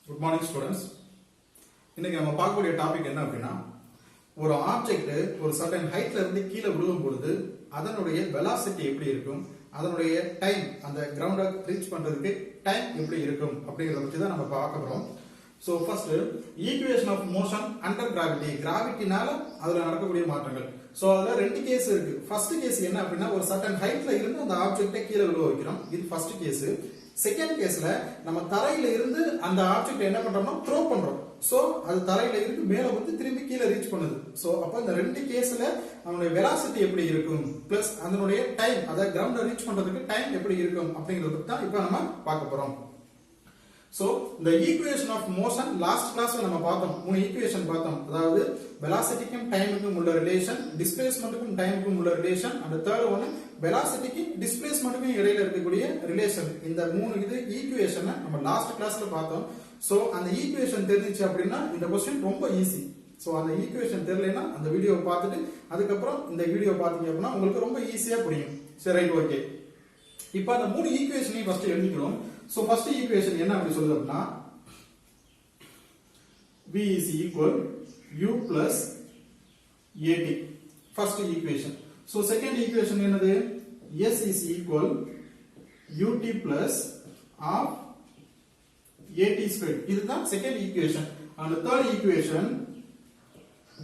Good morning students. இன்னைக்கு நம்ம பார்க்கக்கூடிய டாபிக் என்ன அப்படின்னா ஒரு ஆப்ஜெக்ட் ஒரு சர்டன் ஹைட்ல இருந்து கீழே விழுகும் பொழுது அதனுடைய வெலாசிட்டி எப்படி இருக்கும், அதனுடைய டைம் அந்த கிரவுண்ட ரீச் பண்றதுக்கு டைம் எப்படி இருக்கும் அப்படிங்கறத பத்தி தான் நம்ம பார்க்க போறோம். So first equation of motion under gravity, கிராவிட்டினால அதுல நடக்கக்கூடிய மாற்றங்கள். சோ அதுல ரெண்டு கேஸ் இருக்கு. ஃபர்ஸ்ட் கேஸ் என்ன அப்படின்னா ஒரு சர்டன் ஹைட்ல இருந்து அந்த ஆப்ஜெக்ட்டை கீழே விழுவ வைக்கிறோம். இது ஃபர்ஸ்ட் கேஸ். செகண்ட் கேஸ்ல நம்ம தரையில இருந்து அந்த ஆப்ஜெக்ட் என்ன பண்றோம்னா த்ரோ பண்றோம். சோ அது தரையில இருந்து மேல வந்து திரும்பி கீழே ரீச் பண்ணுது. சோ அப்ப இந்த ரெண்டு கேஸ்ல அதனுடைய வெலாசிட்டி எப்படி இருக்கும் பிளஸ் அதனுடைய டைம், அத கிரவுண்ட ரீச் பண்றதுக்கு டைம் எப்படி இருக்கும் அப்படிங்கறத பத்தி தான் இப்போ நம்ம பார்க்க போறோம். சோ இந்த ஈக்குவேஷன் ஆஃப் மோஷன் லாஸ்ட் கிளாஸ்ல நம்ம பார்த்தோம். மூணு ஈக்குவேஷன் பார்த்தோம். அதாவது வெலாசிட்டிக்கும் டைமுக்கும் உள்ள ரிலேஷன், டிஸ்பிளேஸ்மென்ட்க்கும் டைமுக்கும் உள்ள ரிலேஷன், அந்த தேர்ட் ஒன்னு வெலாசிட்டிக்கும் டிஸ்பிளேஸ்மென்ட்க்கும் இடையில இருக்கக்கூடிய ரிலேஷன். இந்த மூணு இது ஈக்குவேஷனை நம்ம லாஸ்ட் கிளாஸ்ல பார்த்தோம். சோ அந்த ஈக்குவேஷன் தெரிஞ்சிச்சு அப்படின்னா இந்த क्वेश्चन ரொம்ப ஈஸி. சோ அந்த ஈக்குவேஷன் தெரியலனா அந்த வீடியோவை பார்த்துட்டு அதுக்கப்புறம் இந்த வீடியோ பாத்தீங்க அப்படின்னா உங்களுக்கு ரொம்ப ஈஸியா புரியும். சரி, ரைட், ஓகே. இப்போ அந்த மூணு ஈக்குவேஷனையும் ஃபர்ஸ்ட் எழுதிக்கிறோம். சோ ஃபர்ஸ்ட் ஈக்குவேஷன் என்ன அப்படி சொல்லுது அப்படின்னா v is equal u plus at. First equation. So second equation என்னது? s is equal ut plus of at squared. இதுதான் second equation. and third equation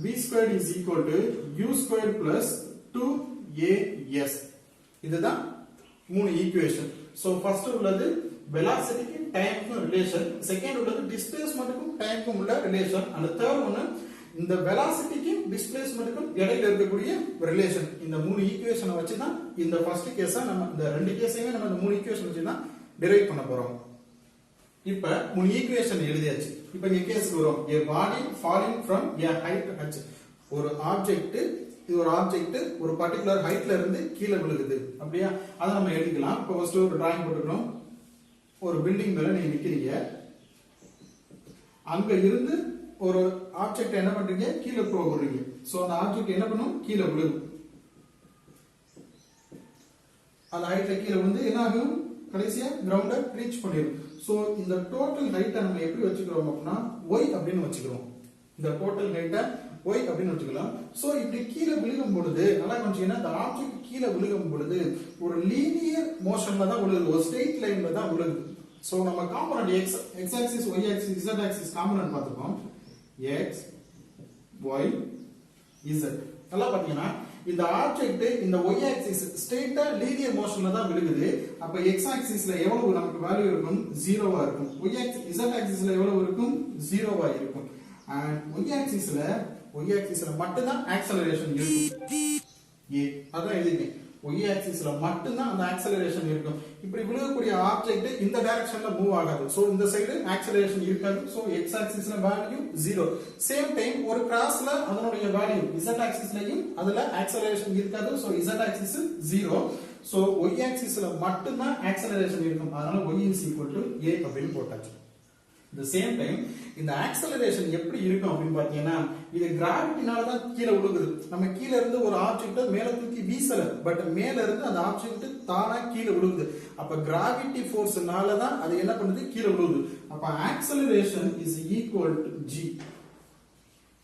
v squared is equal to u squared plus 2as. இதுதான் மூணு equation. So first உள்ளது வெலாசிட்டிக்கும் டைமுக்கும் relation, second உள்ளது டிஸ்பிளேஸ்மென்ட்க்கும் டைமுக்கும் உள்ள relation, and third ஒன்னு இந்த வெலாசிட்டிக்கும் டிஸ்பிளேஸ்மென்ட்க்கும் இடையில இருக்கக்கூடிய ரிலேஷன். இந்த மூணு ஈக்குவேஷனை வச்சு தான் இந்த ஃபர்ஸ்ட் கேஸை நம்ம இந்த ரெண்டு கேஸையுமே நம்ம இந்த மூணு ஈக்குவேஷன் வச்சு தான் டிரைவ் பண்ண போறோம். இப்ப மூணு ஈக்குவேஷன் எழுதியாச்சு. இப்ப இங்க கேஸ்க்கு வரும். a body falling from a height h. ஒரு ஆப்ஜெக்ட், இது ஒரு ஆப்ஜெக்ட் ஒரு பர்టిక్యులர் ஹைட்ல இருந்து கீழே விழுகுது. அப்படியே அத நம்ம எழுதிக்கலாம். இப்போ ஃபர்ஸ்ட் ஒரு டிராயிங் போட்டுறோம். ஒரு பில்டிங் மேல நீங்க நிக்கிறீங்க. அங்க இருந்து ஒரு ஆப்ஜெக்ட் என்ன பண்றீங்க? கீழே த்ரோ பண்றீங்க. சோ அந்த ஆப்ஜெக்ட் என்ன பண்ணும்? கீழே விழுகும். அந்த ஹைட்ல கீழே வந்து என்ன ஆகும்? கடைசியா கிரவுண்ட ரீச் பண்ணிரும். சோ இந்த டோட்டல் ஹைட்ட நம்ம எப்படி வச்சுக்கிறோம் அப்படினா y அப்படினு வச்சுக்கிறோம். இந்த டோட்டல் ஹைட்ட y அப்படினு வச்சுக்கலாம். சோ இப்படி கீழே விழுகும் பொழுது நல்லா கொஞ்சம் அந்த ஆப்ஜெக்ட் கீழே விழுகும் பொழுது ஒரு லீனியர் மோஷன்ல தான் விழுகுது, ஒரு ஸ்ட்ரெயிட் லைன்ல தான் விழுகுது. சோ நம்ம component x axis, y axis, z axis component பார்த்துப்போம். x y z. நல்லா பாத்தீங்கன்னா இந்த ஆப்ஜெக்ட் இந்த y ஆக்சிஸ் ஸ்ட்ரெயிட்டா லீனியர் மோஷன்ல தான் விழுகுது. அப்ப x ஆக்சிஸ்ல எவ்வளவு நமக்கு வேல்யூ இருக்கும்? 0வா இருக்கும். y ஆக்சிஸ் z ஆக்சிஸ்ல எவ்வளவு இருக்கும்? 0வா இருக்கும். and y ஆக்சிஸ்ல மட்டும் தான் ஆக்சலரேஷன் இருக்கும். a அதான் எழுதிட்டேன். y ஆக்சிஸ்ல மட்டும் தான் அந்த ஆக்சலரேஷன் இருக்கும். இப்படி விழுகக்கூடிய ஆப்ஜெக்ட் இந்த டைரக்ஷன்ல மூவ் ஆகாது. சோ இந்த சைடு ஆக்சலரேஷன் இருக்காது. சோ x ஆக்சிஸ்ல வேல்யூ 0. சேம் டைம் ஒரு கிராஸ்ல அதனுடைய வேல்யூ z ஆக்சிஸ்லயும் அதுல ஆக்சலரேஷன் இருக்காது. So z axis 0. So y ஆக்சிஸ்ல மட்டும் தான் ஆக்சலரேஷன் இருக்கும். அதனால y is equal to a அப்படினு போட்டாச்சு. the same time இந்த ஆக்சலரேஷன் எப்படி இருக்கும் அப்படினு பாத்தீங்கன்னா இது கிராவிட்டினால தான் கீழே விழுகுது. நம்ம கீழ இருந்து ஒரு ஆப்ஜெக்ட்ட மேல தூக்கி வீசல, பட் மேல இருந்து அந்த ஆப்ஜெக்ட் தானா கீழே விழுகுது. அப்ப கிராவிட்டி ஃபோர்ஸ்னால தான் அது என்ன பண்ணுது? கீழே விழுகுது. அப்ப acceleration is equal to g.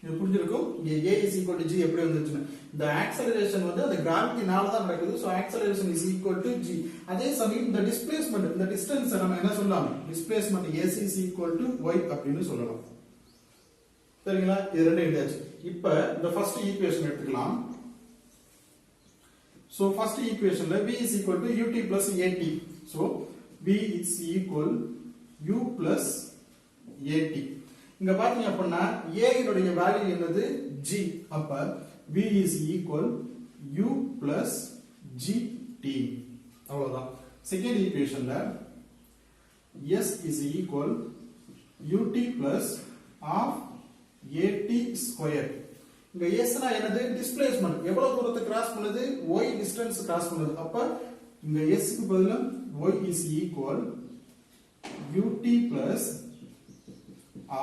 இது புரிஞ்சிருக்கும். a is equal to g எப்படி வந்துச்சுன்னு. இந்த ஆக்சலரேஷன் வந்து அந்த கிராவிட்டினால தான் நடக்குது. So acceleration is equal to g. அதே சமயம் இந்த டிஸ்பிளேஸ்மென்ட், இந்த டிஸ்டன்ஸ் நம்ம என்ன சொல்லலாம்? Displacement s is equal to y அப்படினு சொல்லலாம். சரிங்களா? இது ரெண்டு எழுதியாச்சு. இப்போ இந்த ஃபர்ஸ்ட் ஈக்குவேஷன் எடுத்துக்கலாம். சோ ஃபர்ஸ்ட் ஈக்குவேஷன்ல v is equal to ut plus at. So v is equal u plus at. இங்க பாத்தீங்க அப்படின்னா a யினுடைய வேல்யூ என்னது? g. அப்ப v is equal u plus gt. அவ்வளவுதான். செகண்ட் ஈக்குவேஷன்ல s is equal ut plus of at square. இங்க s னா என்னது? டிஸ்பிளேஸ்மென்ட். எவ்வளவு தூரத்தை கிராஸ் பண்ணுது? y டிஸ்டன்ஸ் கிராஸ் பண்ணுது. அப்ப இங்க s க்கு பதிலா y is equal ut plus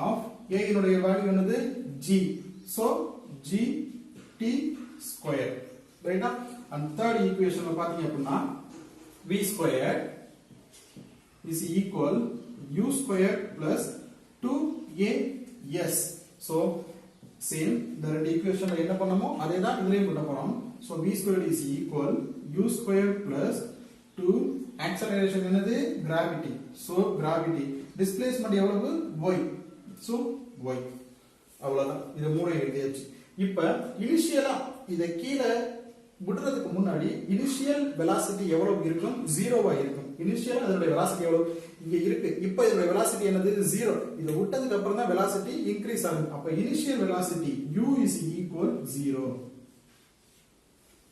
of a யினுடைய வேல்யூ என்னது? g. so g t square. ரைட்டா? and third equationல பாத்தீங்க அப்படினா v square is equal u square plus 2as. So same இந்த ரெண்டு ஈக்குவேஷன்ல என்ன பண்ணோமோ அதே தான் இதுலயும் பண்ண போறோம். So v squared is equal u squared plus 2 acceleration என்னது gravity. So gravity displacement எவ்வளவு y. So y. அவ்வளவுதான். இது மூணு எழுதியாச்சு. இப்ப இனிஷியலா இத கீழ விடுறதுக்கு முன்னாடி இனிஷியல் வெலாசிட்டி எவ்வளவு இருக்கும்? 0வா இருக்கும். இனிஷியல் அதோட வெலாசிட்டி எவ்வளவு இங்க இருக்கு. இப்போ இதோட வெலாசிட்டி என்னது? 0. இத விட்டதுக்கு அப்புறம் தான் வெலாசிட்டி இன்கிரீஸ் ஆகும். அப்ப initial velocity u is equal 0.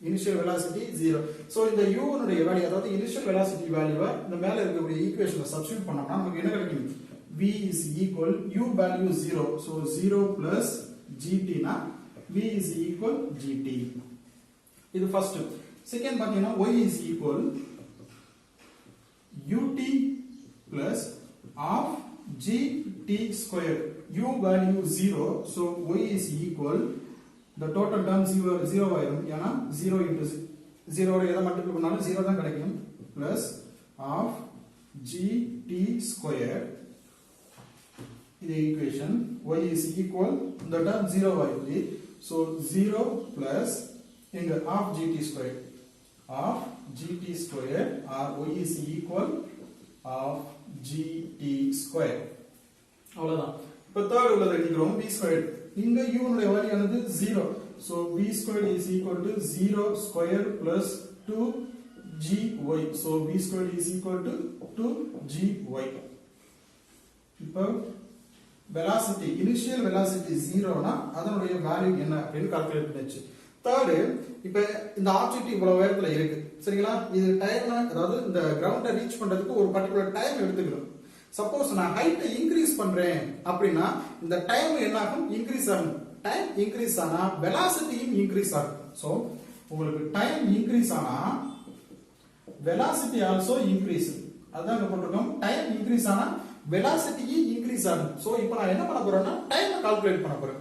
Initial velocity 0. So இந்த u னுடைய வேல்யூ அதாவது இனிஷியல் வெலாசிட்டி வேல்யூவை இந்த மேல இருக்கக்கூடிய ஈக்குவேஷன்ல சப்ஸ்டிட்யூட் பண்ணோம்னா நமக்கு என்ன கிடைக்கும்? v is equal u value 0. So 0 plus gt னா v is equal gt. இது ஃபர்ஸ்ட். செகண்ட் பாத்தீங்கன்னா y is equal ut plus half gt square. u value 0. So y is equal the total term 0 ஆயிரும். ஏனா 0 into 0 ஓட எதை multiply பண்ணாலும் 0 தான் கிடைக்கும். plus half gt square. இது ஈக்குவேஷன். y is equal இந்த term 0 ஆயிடுது. So 0 plus இங்க half gt square. half gt square or y is equal half gt square. அவ்வளவுதான். இப்ப தேர்ட் உள்ளத எழுதிறோம் v squared. இங்க u னுடைய வேல்யூ ஆனது 0. So v squared is equal to 0 square plus 2gy. So v squared is equal to 2gy. இப்போ velocity initial velocity 0 னா அதனுடைய value என்ன அப்படினு கால்குலேட் பண்ணியாச்சு. தேர்ட் இப்போ இந்த ஆப்ஜெக்ட் இவ்வளவு உயரத்துல இருக்கு. சரிங்களா? இது டைம் அதாவது இந்த கிரவுண்ட ரீச் பண்றதுக்கு ஒரு பர்టిక్యులர் டைம் எடுத்துக்கணும். சப்போஸ் நான் ஹைட் இன்கிரீஸ் பண்றேன் அப்படினா இந்த டைம் என்ன ஆகும்? இன்கிரீஸ் ஆகும். டைம் இன்கிரீஸ் ஆனா velocityயும் இன்கிரீஸ் ஆகும். சோ உங்களுக்கு டைம் இன்கிரீஸ் ஆனா velocity also increase. அதான் போட்டுருக்கோம். டைம் இன்கிரீஸ் ஆனா velocity increase ஆகும். சோ இப்போ நான் என்ன பண்ண போறேன்னா டைம் கால்குலேட் பண்ண போறேன்.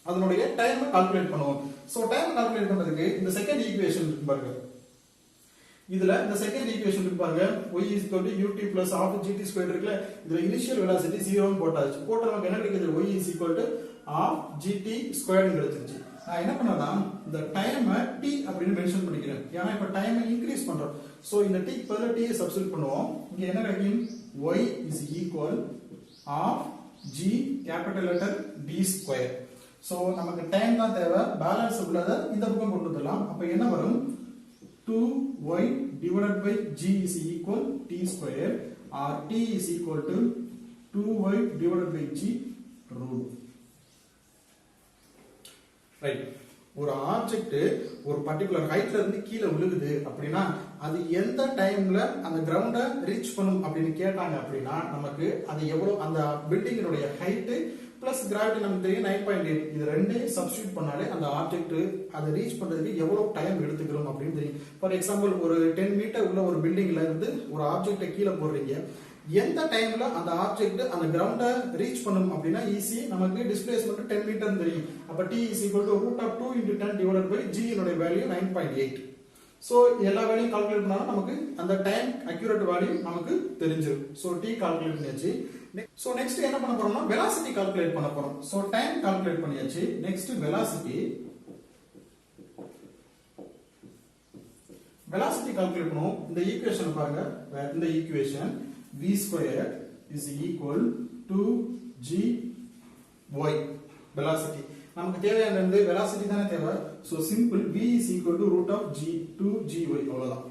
அதனுடைய டைம் கால்குலேட் பண்ணுவோம். சோ டைம் கால்குலேட் பண்றதுக்கு இந்த செகண்ட் ஈக்குவேஷன் இருக்கு பாருங்க. இதுல இந்த செகண்ட் ஈக்குவேஷன் இருக்கு பாருங்க. y is equal to ut plus half gt square இருக்குல. இதுல இனிஷியல் வெலாசிட்டி 0 னு போட்டாச்சு. போட்டா நமக்கு என்ன கிடைக்குது? y is equal to half gt square னு கிடைச்சிருச்சு. நான் என்ன பண்ணனா இந்த டைம் t அப்படினு மென்ஷன் பண்ணிக்கிறேன். ஏன்னா இப்ப டைம் இன்கிரீஸ் பண்றோம். சோ இந்த t க்கு பதிலா t சப்ஸ்டிட்யூட் பண்ணுவோம். இங்க என்ன கிடைக்கும்? y is equal half g capital letter d square. So நமக்கு டைம் தான் தேவை. பேலன்ஸ் உள்ளத இந்த பக்கம் கொண்டு வரலாம். அப்ப என்ன வரும்? 2y divided by g is equal t square or t is equal to 2y divided by g root. Right. ஒரு ஆப்ஜெக்ட் ஒரு பர்టిక్యులர் ஹைட்ல இருந்து கீழ விழுகுது அப்படினா அது எந்த டைம்ல அந்த கிரவுண்ட ரீச் பண்ணும் அப்படினு கேட்டாங்க அப்படினா நமக்கு அது எவ்வளவு அந்த பில்டிங்கினுடைய ஹைட் பிளஸ் கிராவிட்டி நமக்கு தெரியும் 9.8. இது ரெண்டையும் சப்ஸ்டிட்யூட் பண்ணாலே அந்த ஆப்ஜெக்ட் அதை ரீச் பண்றதுக்கு எவ்வளவு டைம் எடுத்துக்கிறோம் அப்படின்னு தெரியும். ஃபார் எக்ஸாம்பிள் ஒரு 10 மீட்டர் உள்ள ஒரு பில்டிங்ல இருந்து ஒரு ஆப்ஜெக்ட்டை கீழே போடுறீங்க. எந்த டைம்ல அந்த ஆப்ஜெக்ட் அந்த கிரவுண்ட ரீச் பண்ணும் அப்படின்னா ஈஸி நமக்கு டிஸ்பிளேஸ்மென்ட் 10 மீட்டர் தெரியும். அப்ப t is equal to root of 2 into 10 divided by g னுடைய வேல்யூ 9.8. சோ எல்லா வேல்யூயும் கால்குலேட் பண்ணா நமக்கு அந்த டைம் அக்யூரேட் வேல்யூ நமக்கு தெரிஞ்சிரும். சோ t கால்குலேட் பண்ணியாச்சு. சோ நெக்ஸ்ட் என்ன பண்ண போறோம்னா velocity கால்குலேட் பண்ண போறோம். சோ டைம் கால்குலேட் பண்ணியாச்சு. நெக்ஸ்ட் velocity கால்குலேட் பண்ணுவோம். இந்த ஈக்குவேஷன் பாருங்க. இந்த equation v square is equal to gy velocity. நமக்கு தேவையானது velocity தானே தேவை. So simple v is equal to root of g 2gy அவ்வளவுதான்.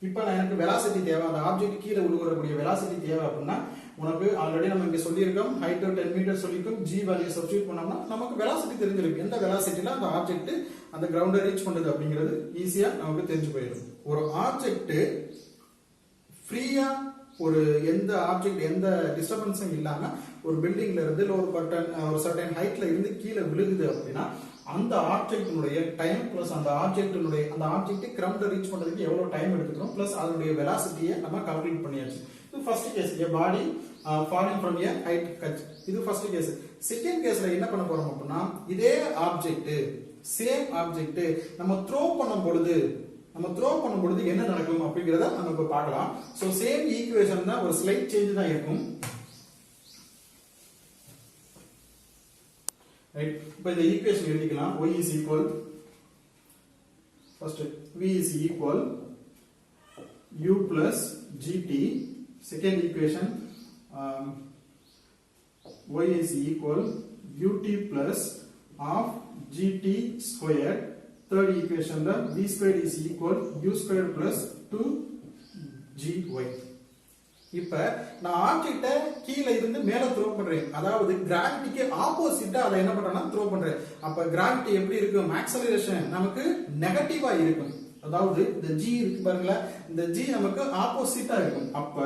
இப்போ எனக்கு velocity தேவை. அந்த ஆப்ஜெக்ட் கீழ விழுகக்கூடிய velocity தேவை அப்படினா உனக்கு ஆல்ரெடி நம்ம இங்க சொல்லியிருக்கோம் ஹைட் 10 மீட்டர் சொல்லிருக்கோம். g வேல்யூ சப்ஸ்டிட்யூட் பண்ணோம்னா நமக்கு velocity தெரிஞ்சிருக்கு. எந்த velocityல அந்த ஆப்ஜெக்ட் அந்த கிரவுண்ட ரீச் பண்ணுது அப்படிங்கிறது ஈஸியா நமக்கு தெரிஞ்சு போயிடும். ஒரு ஆப்ஜெக்ட் ஃப்ரீயா ஒரு எந்த ஆப்ஜெக்ட் எந்த டிஸ்டர்பன்ஸும் இல்லாம ஒரு பில்டிங்ல இருந்து இல்ல ஒரு சர்டன் ஹைட்ல இருந்து கீழே விழுகுது அப்படின்னா அந்த ஆப்ஜெக்டினுடைய டைம் பிளஸ் அந்த ஆப்ஜெக்ட் கிரவுண்ட ரீச் பண்றதுக்கு எவ்வளவு டைம் எடுத்துக்கிறோம் பிளஸ் அதனுடைய வெலாசிட்டியை நம்ம கால்குலேட் பண்ணியாச்சு. இது first case. a body falling from a height catch. இது ஃபர்ஸ்ட் கேஸ். செகண்ட் கேஸ்ல என்ன பண்ண போறோம் அப்படின்னா இதே ஆப்ஜெக்ட் சேம் ஆப்ஜெக்ட் நம்ம த்ரோ பண்ணும் பொழுது என்ன நடக்கும் அப்படிங்கறத நம்ம இப்ப பார்க்கலாம். சோ சேம் ஈக்குவேஷன் தான் ஒரு ஸ்லைட் சேஞ்ச் தான் இருக்கும். ரைட். இப்போ இந்த ஈக்குவேஷன் எழுதிக்கலாம். y is equal first v is equal u plus gt. Second equation y is equal ut plus of gt squared. Third equation v squared is equal u squared plus 2gy. இப்ப நான் ஆப்ஜெக்ட்டை கீழ இருந்து மேல throw பண்றேன், அதாவது கிராவிட்டிக்கு ஆப்போசிட்டா அதை என்ன பண்றேன்னா த்ரோ பண்றேன். அப்ப கிராவிட்டி எப்படி இருக்கும்? ஆக்சலரேஷன் நமக்கு நெகட்டிவா இருக்கும். அதாவது இந்த g இருக்கு பாருங்களா, இந்த g நமக்கு ஆப்போசிட்டா இருக்கும். அப்ப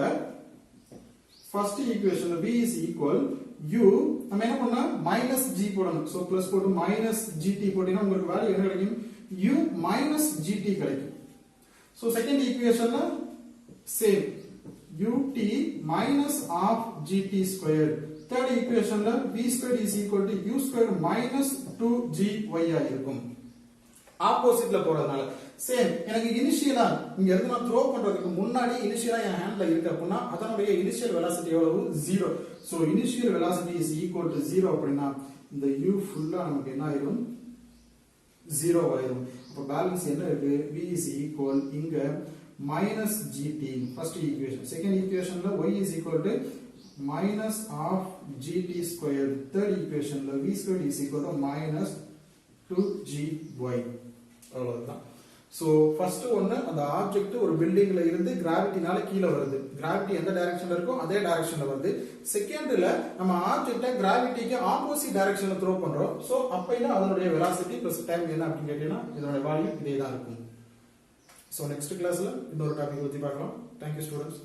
first equation v is equal u, நம்ம என்ன பண்ணா மைனஸ் g போடணும். சோ பிளஸ் போட்டு மைனஸ் gt போட்டீங்கன்னா உங்களுக்கு வேல்யூ என்ன கிடைக்கும்? u minus gt கிடைக்கும். சோ செகண்ட் ஈக்குவேஷன்ல same ut minus of gt squared. Third equation v squared is equal to u squared minus 2gy ஆ இருக்கும். ஆப்போசிட்ல போறதுனால சேம். எனக்கு இனிஷியலா இங்க இருந்து நான் த்ரோ பண்றதுக்கு முன்னாடி இனிஷியலா என் ஹேண்ட்ல இருக்கு அப்படின்னா அதனுடைய இனிஷியல் வெலாசிட்டி எவ்வளவு? 0. So initial velocity is equal to 0 அப்படின்னா இந்த u ஃபுல்லா நமக்கு என்ன ஆயிடும்? 0 ஆயிடும். அப்ப பேலன்ஸ் என்ன இருக்கு? v is equal இங்க minus gt first equation. Second equation y is equal to minus of gt squared. Third equation v squared is equal to minus 2gy. அவ்வளவுதான். சோ ஃபர்ஸ்ட் ஒன்னு அந்த ஆப்ஜெக்ட் ஒரு பில்டிங்ல இருந்து கிராவிட்டினால கீழ வருது. கிராவிட்டி எந்த டைரக்ஷன்ல இருக்கோ அதே டைரக்ஷன்ல வருது. செகண்ட்ல நம்ம ஆப்ஜெக்ட்டை கிராவிட்டிக்கு ஆப்போசிட் டைரக்ஷன்ல த்ரோ பண்றோம். சோ அப்பைனா அதனுடைய வெலாசிட்டி பிளஸ் டைம் என்ன அப்படினு கேட்டீங்கன்னா இதோட வேல்யூ இதே தான் இருக்கும். So next class la indora topic பத்தி பார்க்கலாம். Thank you students.